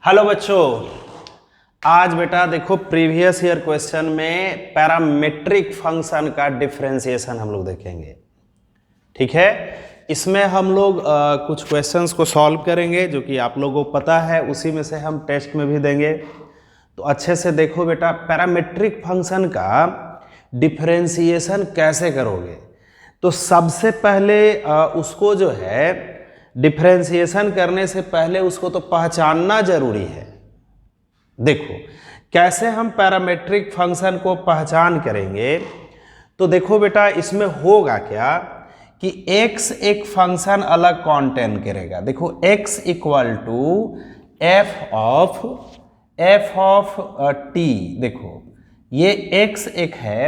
Hello बच्चों, आज बेटा देखो प्रीवियस ईयर क्वेश्चन में पैरामेट्रिक फंक्शन का डिफरेंशिएशन हम लोग देखेंगे। ठीक है, इसमें हम लोग कुछ क्वेश्चंस को सॉल्व करेंगे जो कि आप लोगों को पता है, उसी में से हम टेस्ट में भी देंगे। तो अच्छे से देखो बेटा, पैरामेट्रिक फंक्शन का डिफरेंशिएशन कैसे करोगे। तो सबसे पहले उसको जो है डिफरेंशिएशन करने से पहले उसको तो पहचानना जरूरी है। देखो कैसे हम पैरामेट्रिक फंक्शन को पहचान करेंगे। तो देखो बेटा, इसमें होगा क्या कि x एक फंक्शन अलग कॉन्टेन करेगा। देखो x equal to f of t। देखो ये x एक है,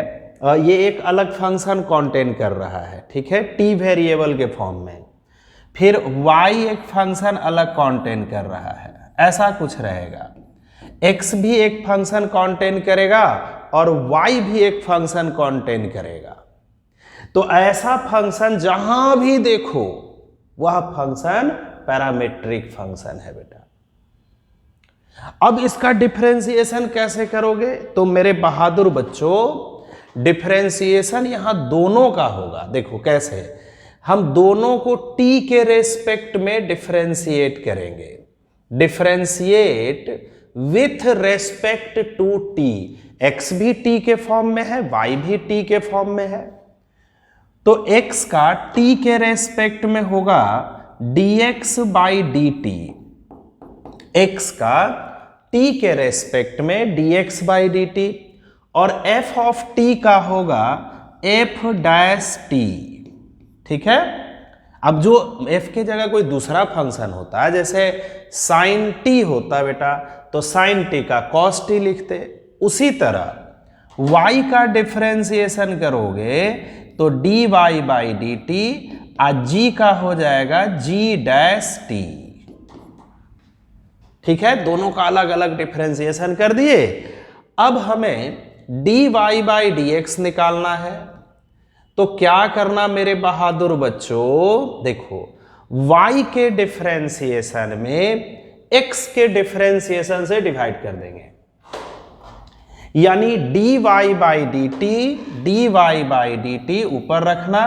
ये एक अलग फंक्शन कॉन्टेन कर रहा है, ठीक है, t वेरिएबल के फॉर्म में। फिर y एक फंक्शन अलग कॉन्टेन कर रहा है, ऐसा कुछ रहेगा। x भी एक फंक्शन कॉन्टेन करेगा और y भी एक फंक्शन कॉन्टेन करेगा। तो ऐसा फंक्शन जहां भी देखो वह फंक्शन पैरामेट्रिक फंक्शन है बेटा। अब इसका डिफरेंशिएशन कैसे करोगे? तो मेरे बहादुर बच्चों, डिफरेंशिएशन यहां दोनों का होगा। देखो कैसे, हम दोनों को t के रेस्पेक्ट में डिफरेंशिएट करेंगे। Differentiate with respect to t। x भी t के फॉर्म में है, y भी t के फॉर्म में है। तो x का t के रेस्पेक्ट में होगा dx बाई dt। x का t के रेस्पेक्ट में dx बाई dt और f ऑफ t का होगा f डैश t। ठीक है, अब जो f के जगह कोई दूसरा फंक्शन होता है, जैसे साइन t होता बेटा, तो साइन t का cos t लिखते। उसी तरह y का डिफरेंशिएशन करोगे तो dy बाई dt और g का हो जाएगा g डैश t। ठीक है, दोनों का अलग अलग डिफरेंशिएशन कर दिए। अब हमें dy बाई dx निकालना है। तो क्या करना मेरे बहादुर बच्चों? देखो y के डिफरेंशिएशन में x के डिफरेंशिएशन से डिवाइड कर देंगे, यानी dy बाई dt ऊपर रखना,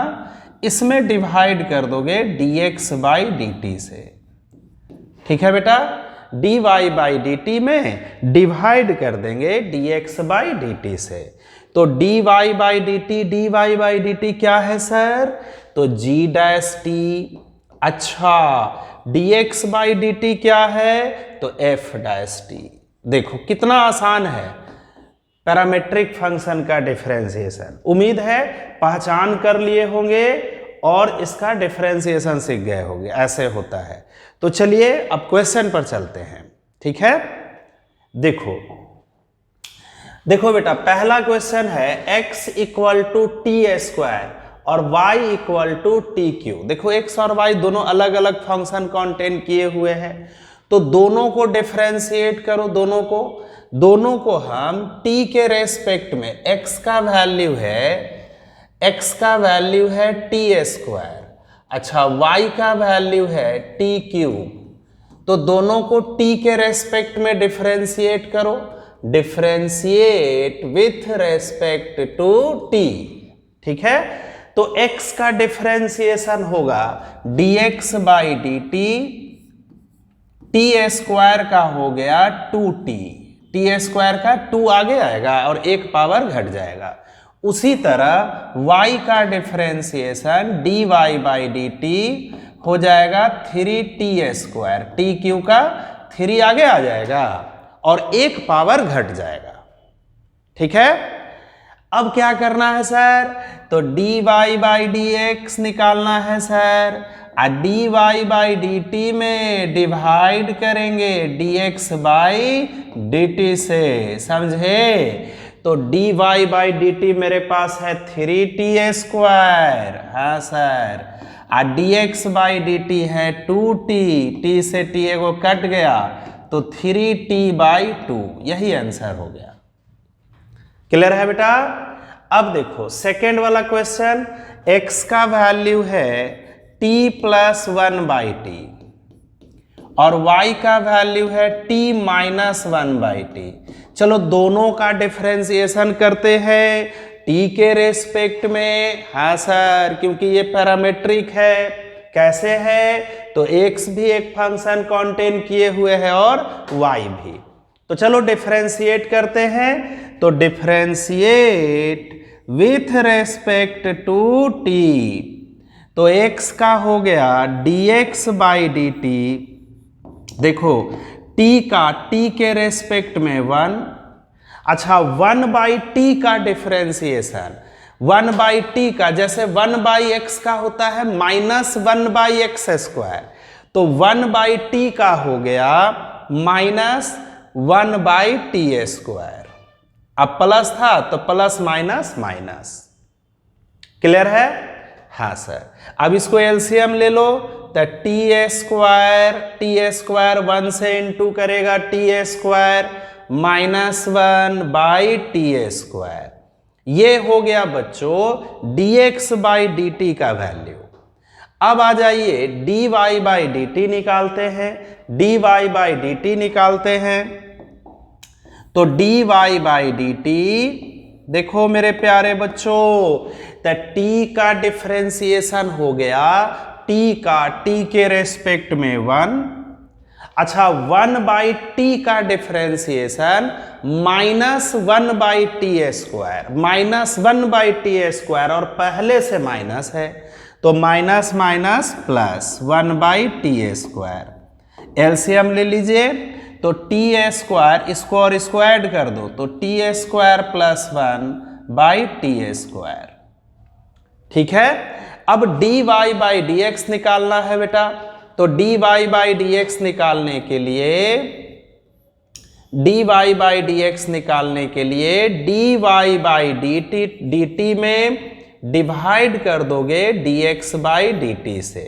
इसमें डिवाइड कर दोगे dx बाई dt से। ठीक है बेटा, dy बाई dt में डिवाइड कर देंगे dx बाई dt से। तो dy बाई dt क्या है सर? तो g डैश t। अच्छा, dx बाई dt क्या है? तो f डैश t। देखो कितना आसान है पैरामेट्रिक फंक्शन का डिफरेंशिएशन। उम्मीद है पहचान कर लिए होंगे और इसका डिफरेंशिएशन सीख गए होंगे, ऐसे होता है। तो चलिए अब क्वेश्चन पर चलते हैं। ठीक है, देखो बेटा, पहला क्वेश्चन है x equal to t square और y equal to t cube. देखो x और y दोनों अलग अलग फंक्शन कॉन्टेन किए हुए हैं, तो दोनों को डिफरेंशिएट करो। दोनों को हम t के रेस्पेक्ट में, x का वैल्यू है टी स्क्वायर, अच्छा y का वैल्यू है टी क्यूब। तो दोनों को t के रेस्पेक्ट में डिफरेंशिएट करो। Differentiate with respect to t। ठीक है, तो x का डिफरेंशिएशन होगा dx by dt, t square का हो गया 2t, टी स्क्वायर का 2 आगे आएगा और एक पावर घट जाएगा। उसी तरह y का डिफरेंशिएशन dy बाई dt हो जाएगा 3t स्क्वायर, टी क्यू का 3 आगे आ जाएगा और एक पावर घट जाएगा। ठीक है, अब क्या करना है सर? तो dy बाई dx निकालना है सर, और dy बाई dt में डिवाइड करेंगे dx बाई dt से, समझे? तो dy बाई dt मेरे पास है 3t स्क्वायर, हाँ सर, और dx बाई dt है 2t, t से t एगो कट गया तो 3t बाई 2, यही आंसर हो गया। क्लियर है बेटा? अब देखो सेकेंड वाला क्वेश्चन, x का वैल्यू है t प्लस 1 बाई टी और y का वैल्यू है t माइनस 1/t। चलो दोनों का डिफरेंशिएशन करते हैं t के रेस्पेक्ट में। हाँ सर, क्योंकि ये पैरामेट्रिक है। कैसे है? तो x भी एक फंक्शन कंटेन किए हुए है और y भी। तो चलो डिफरेंशिएट करते हैं। तो differentiate with respect to t, तो x का हो गया dx/dt। देखो t का t के रेस्पेक्ट में 1। अच्छा 1/t का डिफरेंशिएशन, 1/t का, जैसे 1/x का होता है -1/x², तो 1/t का हो गया -1/t²। अब प्लस था तो प्लस माइनस माइनस। क्लियर है? हाँ सर। अब इसको एलसीएम ले लो, तो t² 1 से इंटू करेगा t² -1/t²। ये हो गया बच्चों dx/dt का वैल्यू। अब आ जाइए dy/dt निकालते हैं। dy/dt निकालते हैं तो dy/dt, देखो मेरे प्यारे बच्चों, तो t का डिफरेंशिएशन हो गया t का t के रेस्पेक्ट में 1। अच्छा 1/t का डिफरेंशिएशन -1/t², और पहले से माइनस है तो minus minus plus 1/t²। LCM ले लीजिए, तो t², इसको और इसको ऐड कर दो, तो t² + 1/t²। ठीक है? अब dy/dx निकालना है बेटा। तो dy/dx निकालने के लिए dy/dt में डिवाइड कर दोगे dx/dt से।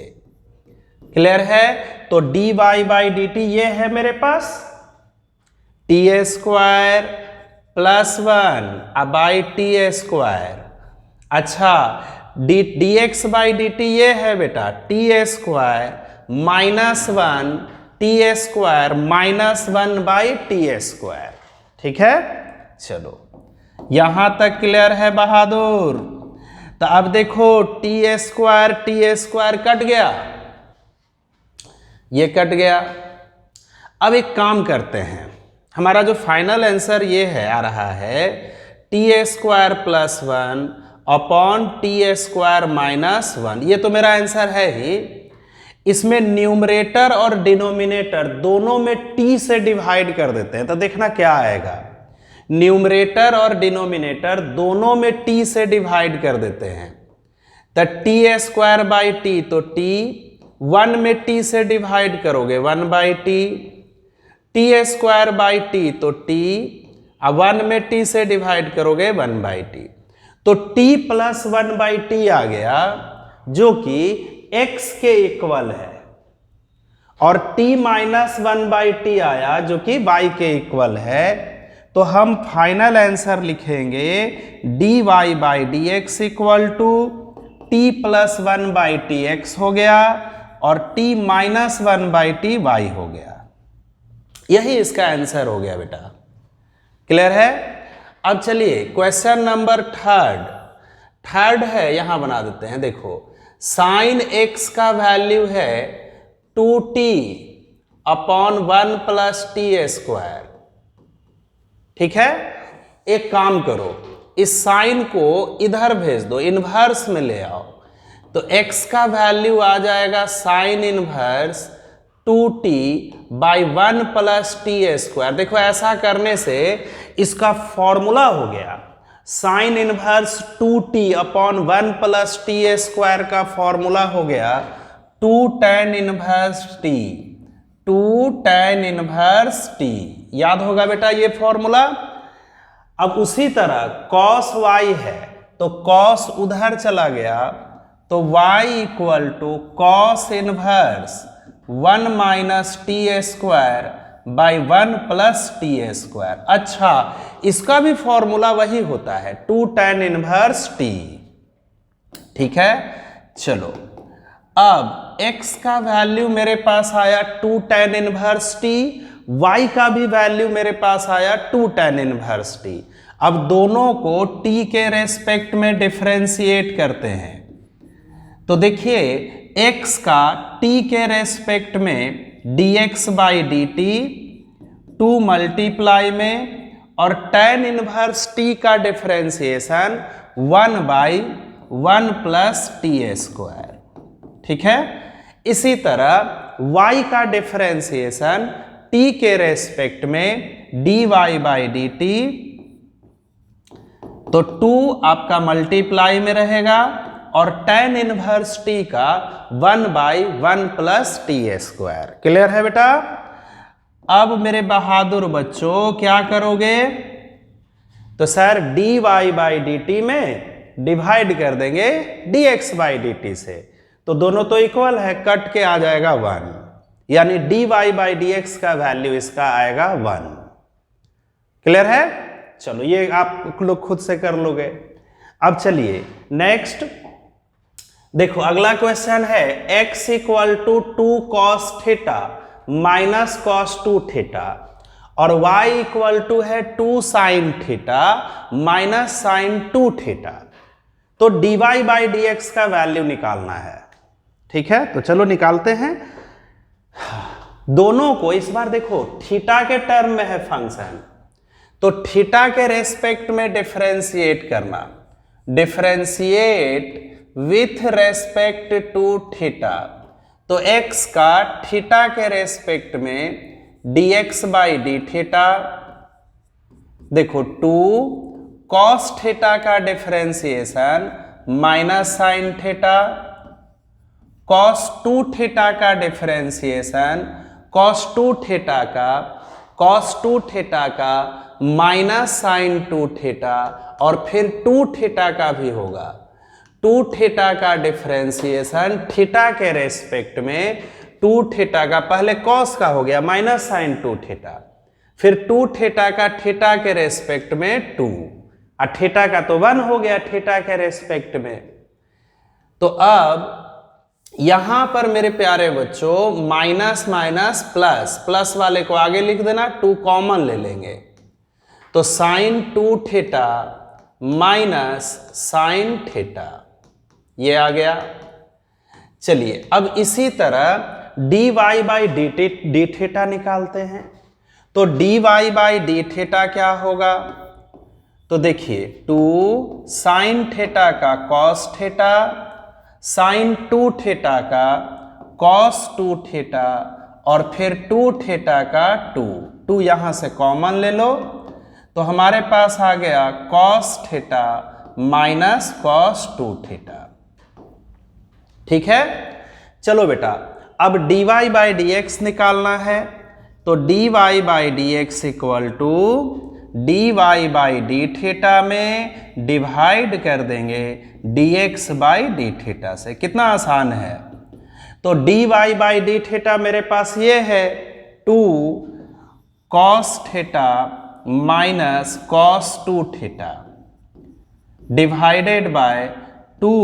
क्लियर है? तो dy/dt ये है मेरे पास t² + 1/t²। अच्छा dx/dt ये है बेटा t² -1t² -1/t²। ठीक है? चलो यहां तक क्लियर है बहादुर? तो अब देखो t² कट गया, ये कट गया। अब एक काम करते हैं, हमारा जो फाइनल आंसर ये है आ रहा है t² + 1/t² -1। ये तो मेरा आंसर है ही। इसमें न्यूमरेटर और डिनोमिनेटर दोनों में t से डिवाइड कर देते हैं, तो देखना क्या आएगा। न्यूमरेटर और डिनोमिनेटर दोनों में t से डिवाइड कर देते हैं, तो t²/t, तो t 1 में t से डिवाइड करोगे 1/t, t²/t, तो t 1 में t से डिवाइड करोगे 1/t, तो t + 1/t आ गया, जो कि x के इक्वल है, और t - 1/t आया जो कि y के इक्वल है। तो हम फाइनल आंसर लिखेंगे dy/dx = t + 1/tx हो गया, और t - 1/t y हो गया। यही इसका आंसर हो गया बेटा। क्लियर है? अब चलिए क्वेश्चन नंबर थर्ड है, यहां बना देते हैं। देखो sin x का वैल्यू है 2t/1 + t²। ठीक है? एक काम करो, इस साइन को इधर भेज दो, इनवर्स में ले आओ, तो x का वैल्यू आ जाएगा sin इनवर्स 2t/1 + t²। देखो ऐसा करने से इसका फॉर्मूला हो गया sin इनवर्स 2t/1 + t² का फॉर्मूला हो गया 2 tan इनवर्स t। याद होगा बेटा ये फॉर्मूला। अब उसी तरह cos y है, तो cos उधर चला गया, तो y = cos inverse 1 - t²/1 + t²। अच्छा इसका भी फॉर्मूला वही होता है 2 tan इनवर्स t। ठीक है? चलो अब x का वैल्यू मेरे पास आया 2 tan इनवर्स t, y का भी वैल्यू मेरे पास आया 2 tan इनवर्स t। अब दोनों को t के रेस्पेक्ट में डिफरेंशिएट करते हैं। तो देखिए x का t के रेस्पेक्ट में dx by D T 2 multiply में, और tan इनवर्स t का differentiation 1 by 1 plus T square. ठीक है, इसी तरह y का डिफरेंशिएशन t के रेस्पेक्ट में dy बाई डी टी, तो 2 आपका मल्टीप्लाई में रहेगा और tan इनवर्स t का 1 by 1 plus T square. Clear है बेटा? अब मेरे बहादुर बच्चों क्या करोगे? तो sir dy by D T में डिवाइड कर देंगे dx बाई डी टी से, तो दोनों तो इक्वल है, कट के आ जाएगा 1, यानी dy बाई डी एक्स का वैल्यू इसका आएगा 1। क्लियर है? चलो ये आप लोग खुद से कर लोगे। अब चलिए नेक्स्ट देखो, अगला क्वेश्चन है x equal to 2 cos theta minus cos 2 theta और y इक्वल टू है 2 sin theta minus sin 2 theta. तो dy बाई डी एक्स का वैल्यू निकालना है। ठीक है, तो चलो निकालते हैं। दोनों को इस बार देखो थीटा के टर्म में है फंक्शन, तो थीटा के रेस्पेक्ट में डिफरेंशिएट करना, differentiate with respect to theta. तो x का थीटा के रेस्पेक्ट में dx बाई डी थीटा, देखो 2 cos थीटा का differentiation minus sine theta, cos 2 theta का डिफरेंशिएशन cos 2 थीटा का माइनस साइन 2 थीटा, और फिर 2 थीटा का भी होगा। 2 थीटा का डिफरेंशिएशन थीटा के रेस्पेक्ट में 2 थीटा का, पहले cos का हो गया माइनस साइन 2 थीटा, फिर 2 थीटा का थीटा के रेस्पेक्ट में 2, और थीटा का तो 1 हो गया थीटा के रेस्पेक्ट में। तो अब यहां पर मेरे प्यारे बच्चों माइनस माइनस प्लस, प्लस वाले को आगे लिख देना, 2 कॉमन ले लेंगे, तो sine 2 theta minus sine theta, ये आ गया। चलिए अब इसी तरह dy बाई डी थीटा निकालते हैं। तो dy बाई डी थीटा क्या होगा? तो देखिए 2 साइन थीटा का cos थीटा, साइन 2 थीटा का cos 2 थीटा, और फिर 2 थीटा का 2 यहां से कॉमन ले लो, तो हमारे पास आ गया cos theta minus cos 2 theta. ठीक है, चलो बेटा अब dy बाई डी एक्स निकालना है। तो dy by D x equal to dy by d theta में डिवाइड कर देंगे dx बाई डी थीटा से। कितना आसान है। तो dy बाई डी थीटा मेरे पास ये है 2 cos theta minus cos 2 theta divided by 2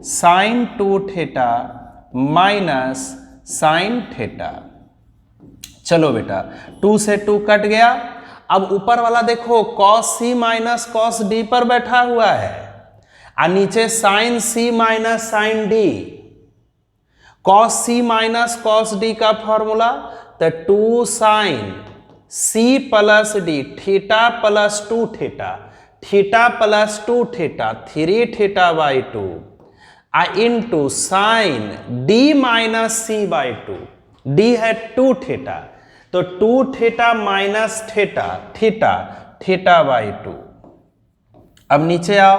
sin 2 theta minus sin theta. चलो बेटा 2 से 2 कट गया। अब ऊपर वाला देखो cos c माइनस cos d पर बैठा हुआ है, और नीचे sin c minus sin d। cos c माइनस cos d का फॉर्मूला, तो 2 sin c plus d theta plus 2 theta, theta plus 2 theta 3 theta by 2 into sine d minus c by 2। d है 2 थीटा, तो 2 theta minus theta theta theta by 2। अब नीचे आओ,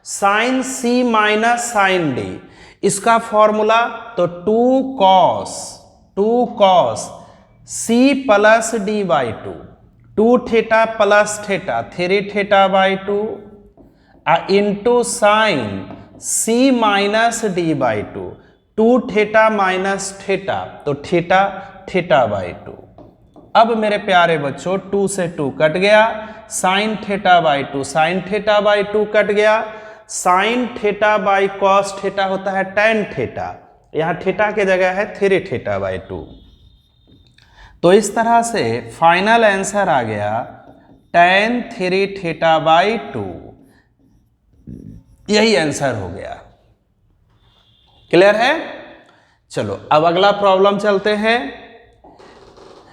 sine c minus sine d, इसका formula तो 2 cos c plus d by 2, 2 theta plus theta 3 theta by 2 into sign c minus d by 2, 2 theta minus theta, तो theta theta by 2। अब मेरे प्यारे बच्चों 2 से 2 कट गया, sine theta by 2 sine theta by 2 cut गया, sine theta by cos theta होता है tan थीटा, यहाँ थीटा की जगह है 3 थीटा बाई 2। तो इस तरह से फाइनल आंसर आ गया tan 3 थीटा बाई 2। यही आंसर हो गया। क्लियर है? चलो अब अगला प्रॉब्लम चलते हैं।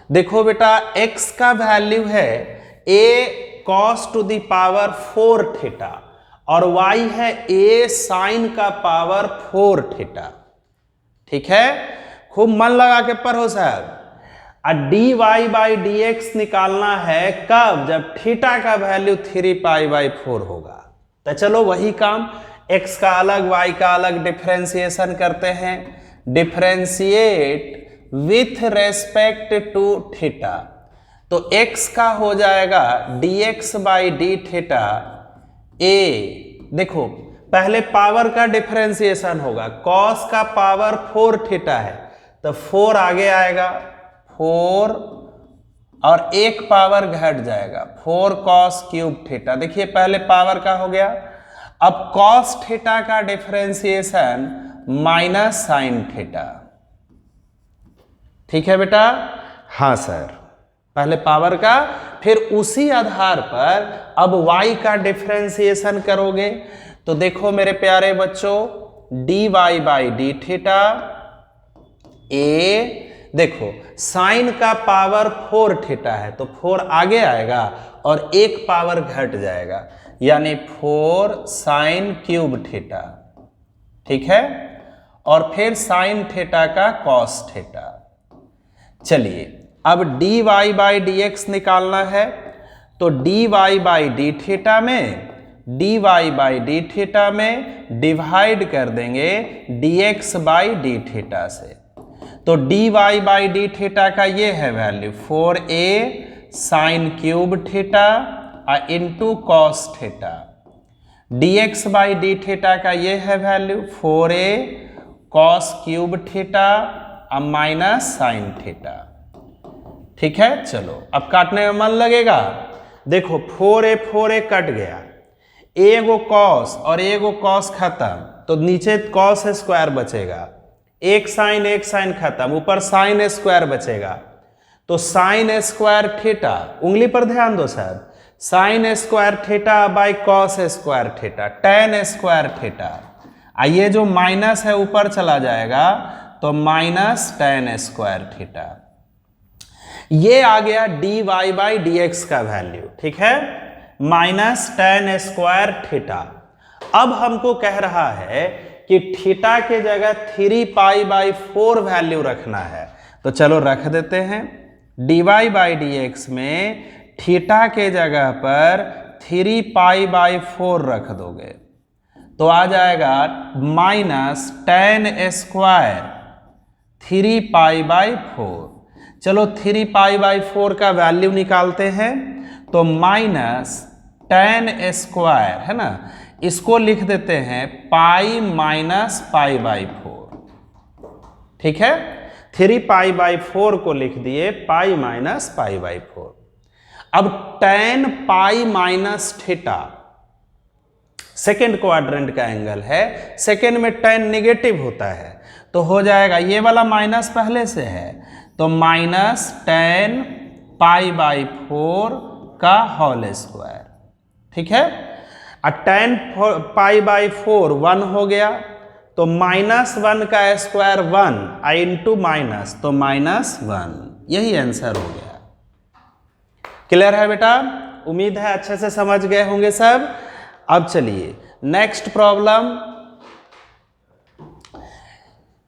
देखो बेटा x का वैल्यू है a cos to the power 4 theta और y है a sin का पावर 4 थीटा। ठीक है, खूब मन लगा के पढ़ो साहब। dy बाई dx निकालना है कब? जब थीटा का वैल्यू 3 पाई बाई 4 होगा। तो चलो वही काम, x का अलग y का अलग डिफरेंशिएशन करते हैं। Differentiate with respect to theta, तो x का हो जाएगा dx by d theta a। देखो पहले पावर का डिफरेंशिएशन होगा, cos का पावर 4 थीटा है तो 4 आगे आएगा 4 और एक पावर घट जाएगा 4 cos क्यूब थीटा। देखिए पहले पावर का हो गया, अब cos थीटा का डिफरेंशिएशन माइनस साइन थीटा। ठीक है बेटा? हाँ सर, पहले पावर का, फिर उसी आधार पर अब y का डिफरेंशिएशन करोगे। तो देखो मेरे प्यारे बच्चों dy by d theta a, देखो साइन का पावर 4 थीटा है तो 4 आगे आएगा और एक पावर घट जाएगा यानी 4 साइन क्यूब थीटा। ठीक है, और फिर साइन थीटा का कॉस थीटा। चलिए अब dy बाई dx निकालना है, तो dy बाई डी थीटा में dy बाई डी थीटा में डिवाइड कर देंगे dx बाई डी थीटा से। तो dy बाई डी थीटा का ये है value 4a sine cube theta into cos theta. dx by d theta का ये है value 4a cos cube theta minus sine theta. ठीक है, चलो अब काटने में मन लगेगा। देखो 4a कट गया, एगो कॉस और एगो कॉस खत्म, तो नीचे कॉस स्क्वायर बचेगा, एक साइन खत्म, ऊपर साइन स्क्वायर बचेगा। तो साइन स्क्वायर थीटा, उंगली पर ध्यान दो साहब, sine square theta by cos square theta tan square theta. ये जो माइनस है ऊपर चला जाएगा तो माइनस tan स्क्वायर थीटा। ये आ गया dy बाई dx का वैल्यू। ठीक है, माइनस tan स्क्वायर थीटा। अब हमको कह रहा है कि थीटा के जगह 3 पाई बाई 4 वैल्यू रखना है, तो चलो रख देते हैं। dy बाई dx में थीटा के जगह पर 3 पाई बाई 4 रख दोगे तो आ जाएगा minus tan square 3 pi by 4। चलो 3 पाई बाई 4 का वैल्यू निकालते हैं, तो माइनस tan स्क्वायर है ना, इसको लिख देते हैं पाई माइनस पाई बाई 4। ठीक है, 3 पाई बाई 4 को लिख दिए पाई माइनस पाई बाई 4। अब tan pi minus theta second quadrant का एंगल है, सेकेंड में tan नेगेटिव होता है तो हो जाएगा, ये वाला माइनस पहले से है तो माइनस tan पाई बाई 4 का होल स्क्वायर। ठीक है, tan पाई बाई 4 1 हो गया तो माइनस 1 का स्क्वायर 1 इंटू माइनस तो माइनस 1। यही आंसर हो गया। क्लियर है बेटा? उम्मीद है अच्छे से समझ गए होंगे सब। अब चलिए नेक्स्ट प्रॉब्लम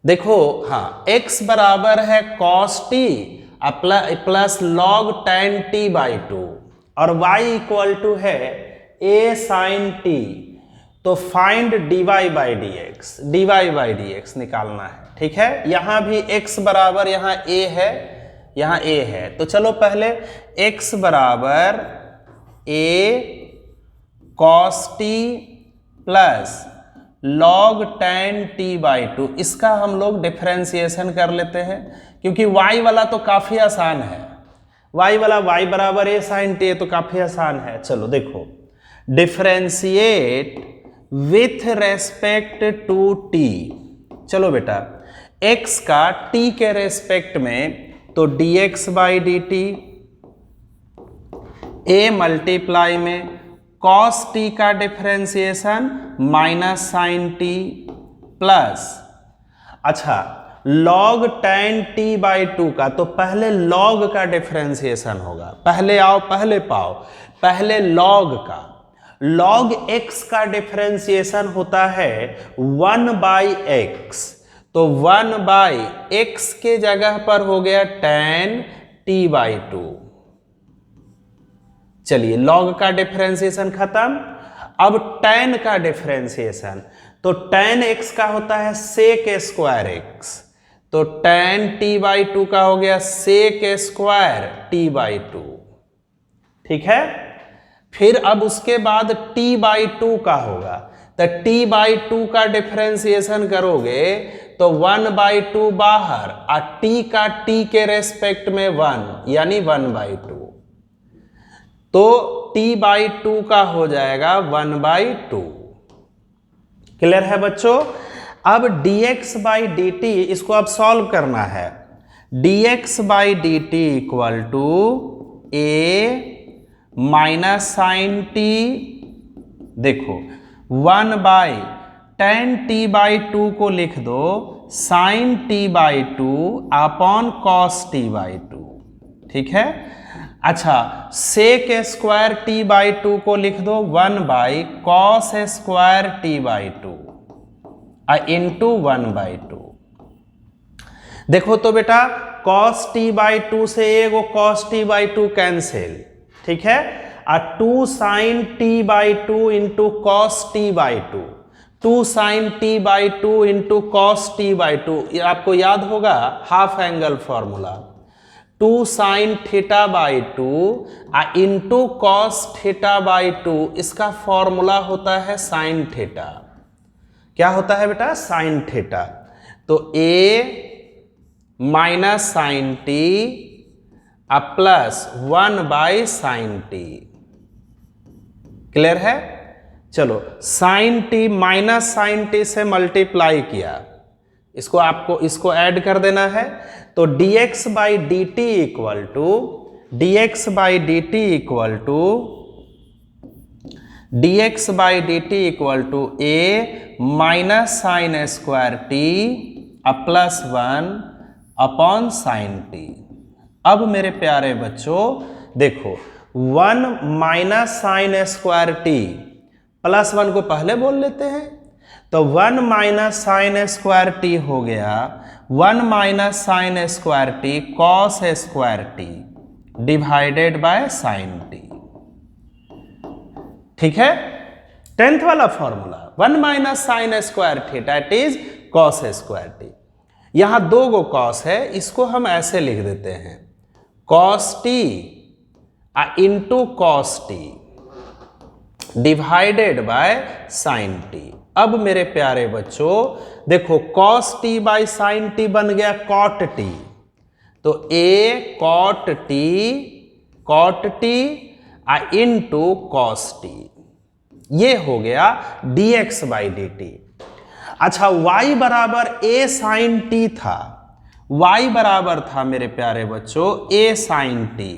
देखो। हाँ, x बराबर है cos t plus log tan t by 2 और y इक्वल टू है a sin t, तो फाइंड dy बाई dx निकालना है। ठीक है, यहां भी x बराबर यहाँ a है, यहाँ a है, तो चलो पहले x बराबर a cos t plus log tan t by 2, इसका हम लोग डिफरेंशिएशन कर लेते हैं क्योंकि y वाला तो काफी आसान है, y वाला y बराबर a sin t तो काफी आसान है। चलो देखो, differentiate with respect to t। चलो बेटा x का t के रेस्पेक्ट में, तो dx by D t, a multiply में cos t का differentiation minus sine t plus, अच्छा log tan t बाई 2 का, तो पहले log का डिफरेंशिएशन होगा, पहले आओ पहले पाओ, पहले log का, log x का डिफरेंशिएशन होता है 1 बाई x, तो 1 बाई x के जगह पर हो गया tan t बाई 2। चलिए log का डिफरेंशिएशन खत्म, अब tan का डिफरेंशिएशन, तो tan x का होता है sec स्क्वायर x, तो tan t बाई 2 का हो गया sec स्क्वायर t बाई 2, ठीक है। फिर अब उसके बाद t बाई 2 का होगा, तो t बाई 2 का डिफरेंशिएशन करोगे तो 1 बाई 2 बाहर, और t का t के रेस्पेक्ट में 1 यानी 1 बाई 2, तो t बाई 2 का हो जाएगा 1 बाई 2। क्लियर है बच्चों। अब dx बाई डी टी, इसको अब सॉल्व करना है, dx by D t equal to a minus sine t, देखो 1 बाई tan t बाई 2 को लिख दो sine t by 2 upon cos t by 2, ठीक है। अच्छा sec स्क्वायर t बाई 2 को लिख दो 1 by cos square t by 2 into 1 by 2। देखो तो बेटा cos t बाई 2 से एगो cos t बाई 2 कैंसिल, ठीक है, और 2 sine t by 2 into cos t by 2, 2 sine t by 2 into cos t by 2, ये आपको याद होगा half angle formula, 2 sine theta by 2 into cos theta by 2, इसका फॉर्मूला होता है साइन थीटा। क्या होता है बेटा? Sine theta. तो a minus sine t plus 1 by sine t. Clear है? चलो sine t minus sine t से मल्टीप्लाई किया, इसको आपको इसको ऐड कर देना है, तो dx by D t equal to dx by D t equal to dx by D t equal to a minus sine square t plus 1 upon sine t. अब मेरे प्यारे बच्चों देखो 1 minus sine square t plus 1 को पहले बोल लेते हैं, तो 1 माइनस साइन स्क्वायर टी हो गया 1 minus sine square T cos square T divided by sine T. ठीक है, 10th वाला formula 1 minus sine square theta it is cos square T. यहां 2 गो कॉस है, इसको हम ऐसे लिख देते हैं cos t into cos t divided by sine t. अब मेरे प्यारे बच्चों देखो cos t by sine t बन गया कॉट टी, तो a cot t into cos t, ये हो गया dx बाई डी टी। अच्छा y बराबर a साइन टी था, y बराबर था मेरे प्यारे बच्चों a साइन टी,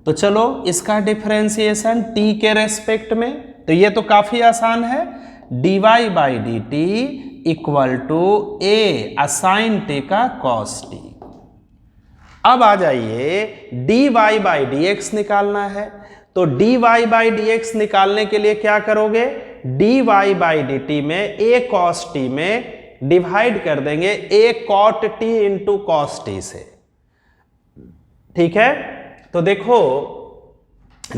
तो चलो इसका डिफरेंशिएशन t के रेस्पेक्ट में, तो ये तो काफी आसान है, dy by D t equal to a sine t का कॉस टी। अब आ जाइए dy बाई डी एक्स निकालना है, तो dy बाई डी एक्स निकालने के लिए क्या करोगे, dy बाई डी टी में a cos t में डिवाइड कर देंगे a cot t into cos t से। ठीक है, तो देखो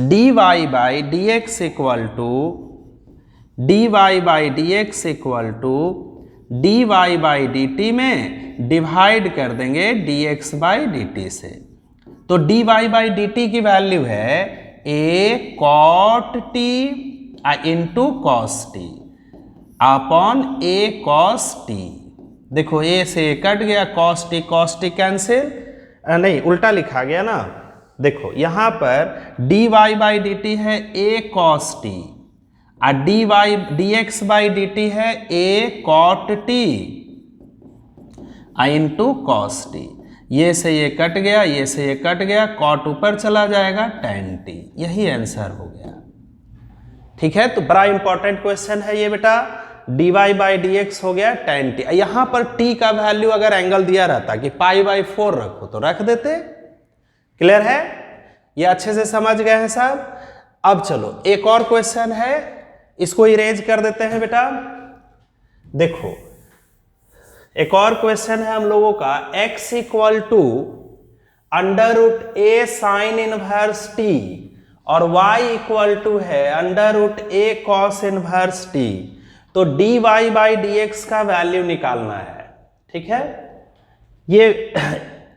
dy by D x equal to dy by D x equal to dy by D T में डिवाइड कर देंगे dx बाई डी टी से। तो dy बाई डी टी की वैल्यू है a cot t into cos t upon a cos t। देखो a से कट गया, cos t कैंसिल, नहीं उल्टा लिखा गया ना। देखो यहां पर dy बाई डी टी है a cos t और dx बाई डी टी है a cot t I into cos t, ये से ये कट गया, ये से ये कट गया, कॉट ऊपर चला जाएगा, tan टी, यही आंसर हो गया। ठीक है, तो बड़ा इंपॉर्टेंट क्वेश्चन है ये बेटा। dy बाई डी एक्स हो गया tan टी। यहां पर t का वैल्यू अगर एंगल दिया रहता कि π/4 रखो तो रख देते। क्लियर है, ये अच्छे से समझ गए हैं साहब। अब चलो एक और क्वेश्चन है, इसको इरेज कर देते हैं बेटा। देखो एक और क्वेश्चन है हम लोगों का, x equal to √a sine inverse t और y इक्वल टू है √a cos इनवर्स t। तो dy बाई डी एक्स का वैल्यू निकालना है। ठीक है, ये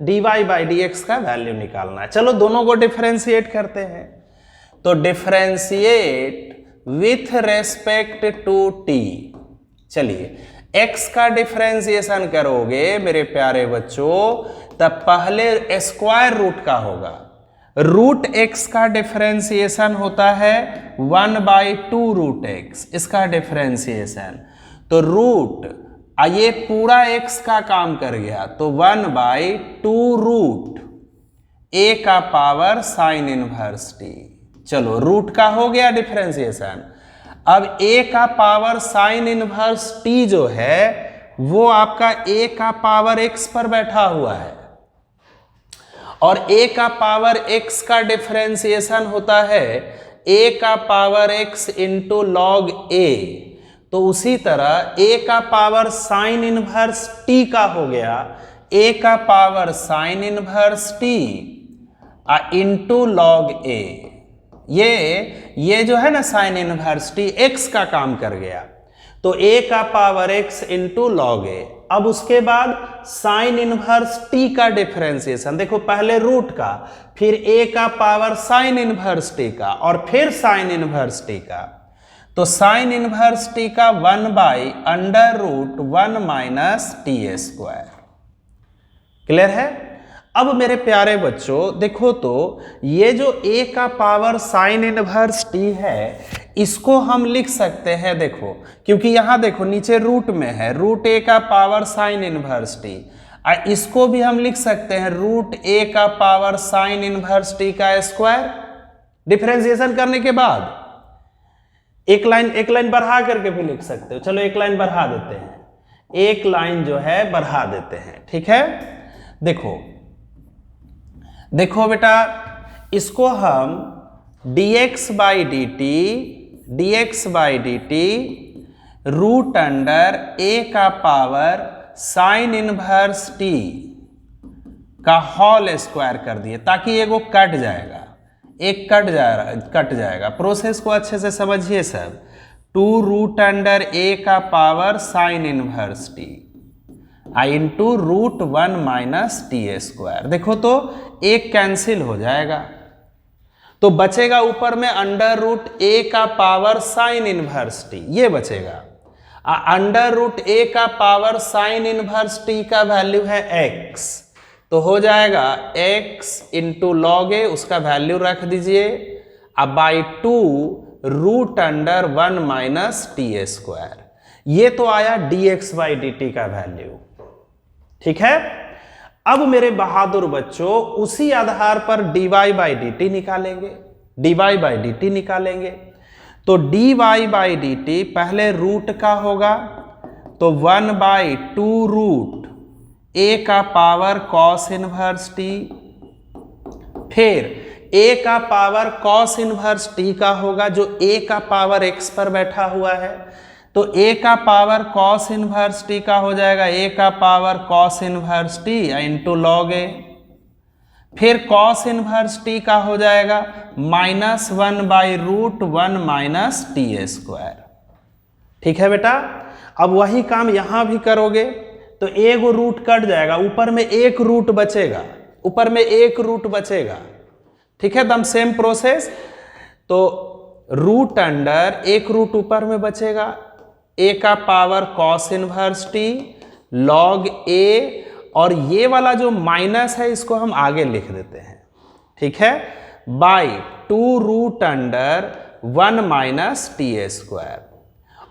dy बाई डी एक्स का वैल्यू निकालना है। चलो दोनों को डिफरेंशिएट करते हैं। तो differentiate with respect to t। चलिए x का डिफरेंशिएशन करोगे मेरे प्यारे बच्चों, तब पहले स्क्वायर रूट का होगा। रूट x का डिफरेंशिएशन होता है 1/2 रूट x, इसका डिफरेंशिएशन। तो रूट ये पूरा x का काम कर गया, तो 1/2 रूट a का पावर साइन इनवर्स t। चलो रूट का हो गया डिफरेंशिएशन। अब a का पावर साइन इनवर्स t जो है वो आपका a का पावर x पर बैठा हुआ है, और a का पावर x का डिफरेंशिएशन होता है a का power x into log a। तो उसी तरह a का पावर साइन इनवर्स t का हो गया a का power sine inverse t into log a। ये जो है ना साइन इनवर्स t x का काम कर गया, तो a का power x into log a। अब उसके बाद साइन इनवर्स t का डिफरेंशिएशन, देखो पहले रूट का, फिर a का पावर साइन इनवर्स t का, और फिर साइन इनवर्स t का। तो साइन इनवर्स t का 1/√1 माइनस t²। क्लियर है। अब मेरे प्यारे बच्चों देखो, तो ये जो a का पावर साइन इनवर्स t है, इसको हम लिख सकते हैं, देखो क्योंकि यहां देखो नीचे रूट में है, रूट a का पावर साइन इनवर्स t। इसको भी हम लिख सकते हैं रूट a का पावर साइन इनवर्स t का स्क्वायर। डिफरेंशिएशन करने के बाद एक लाइन बढ़ा करके भी लिख सकते हो। चलो एक लाइन बढ़ा देते हैं, एक लाइन जो है बढ़ा देते हैं। ठीक है, देखो बेटा, इसको हम dx by D t root under a का पावर साइन इनवर्स t का होल स्क्वायर कर दिए, ताकि एगो कट जाएगा, एक कट जाएगा। प्रोसेस को अच्छे से समझिए सब। 2 रूट अंडर a का power sine inverse t into √1 minus t²। देखो तो एक कैंसिल हो जाएगा, तो बचेगा ऊपर में √a का पावर साइन इनवर्स t, ये बचेगा। √a का पावर साइन इनवर्स t का वैल्यू है x, तो हो जाएगा x इंटू लॉग a, उसका वैल्यू रख दीजिए, अब बाई 2 √1 माइनस t²। ये तो आया dx बाई डी टी का वैल्यू। ठीक है, अब मेरे बहादुर बच्चों उसी आधार पर dy बाई डी टी निकालेंगे। तो dy बाई डी टी पहले रूट का होगा, तो 1/2 रूट a का पावर cos इनवर्स t, फिर a का पावर cos इनवर्स t का होगा, जो a का पावर x पर बैठा हुआ है, तो a का पावर cos इनवर्स t का हो जाएगा a का power cos inverse t into log a। फिर cos इनवर्स t का हो जाएगा -1/√1 माइनस t²। ठीक है बेटा, अब वही काम यहां भी करोगे, तो एक रूट कट जाएगा, ऊपर में एक रूट बचेगा। ठीक है, एकदम सेम प्रोसेस। तो रूट अंडर एक रूट ऊपर में बचेगा, a का power cos inverse t log a, और ये वाला जो माइनस है इसको हम आगे लिख देते हैं। ठीक है, बाई 2 √1 माइनस t²।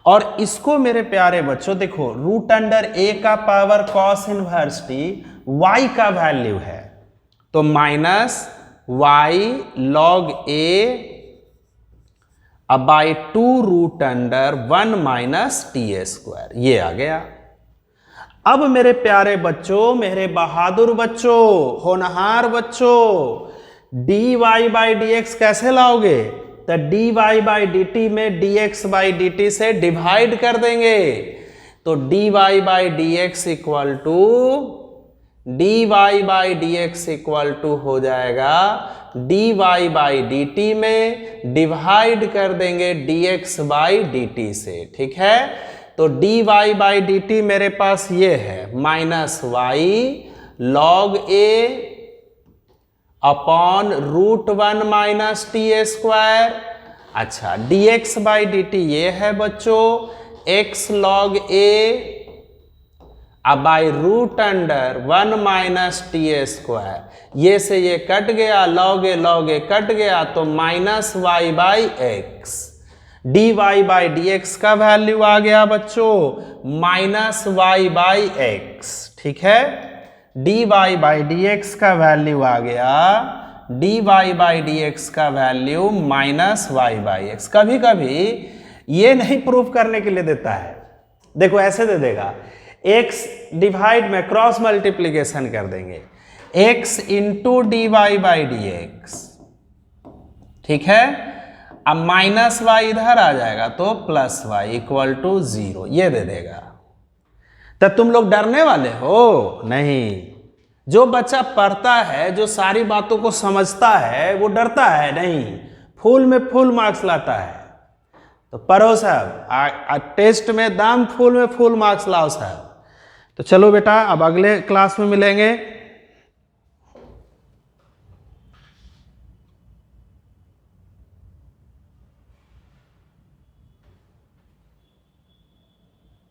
और इसको मेरे प्यारे बच्चों देखो रूट अंडर ए का power cos inverse t y का वैल्यू है, तो minus Y log A by 2 root under 1 minus T A square, ये आ गया। अब मेरे प्यारे बच्चों, मेरे बहादुर बच्चों, होनहार बच्चों, D Y by D X कैसे लाओगे? तो D Y by D T में D X by D T से डिवाइड कर देंगे, तो D Y by D x equal to D Y by D x equal to हो जाएगा D Y by D T में डिवाइड कर देंगे D X by D T से, ठीक है। तो D Y by D T मेरे पास ये है minus Y log A upon root 1 minus T A square. अच्छा, D X by D T ये है बच्चों X log A by root under 1 minus T A square, ये से ये कट गया, लॉग ए कट गया, तो minus Y by X. D Y by D x का वैल्यू आ गया बच्चों माइनस वाई बाई एक्स, ठीक है। D Y by D x का वैल्यू आ गया, D Y by D x का value minus Y by X. कभी कभी ये नहीं प्रूफ करने के लिए देता है, देखो ऐसे दे देगा, x डिवाइड में क्रॉस मल्टीप्लीकेशन कर देंगे, x into d Y by D x, ठीक है। अब माइनस वाई इधर आ जाएगा तो प्लस वाई इक्वल टू 0, ये दे देगा। तो तुम लोग डरने वाले हो नहीं, जो बच्चा पढ़ता है, जो सारी बातों को समझता है, वो डरता है नहीं, फुल में फुल मार्क्स लाता है। तो पढ़ो साहब, टेस्ट में दाम फुल में फुल मार्क्स लाओ साहब। तो चलो बेटा, अब अगले क्लास में मिलेंगे।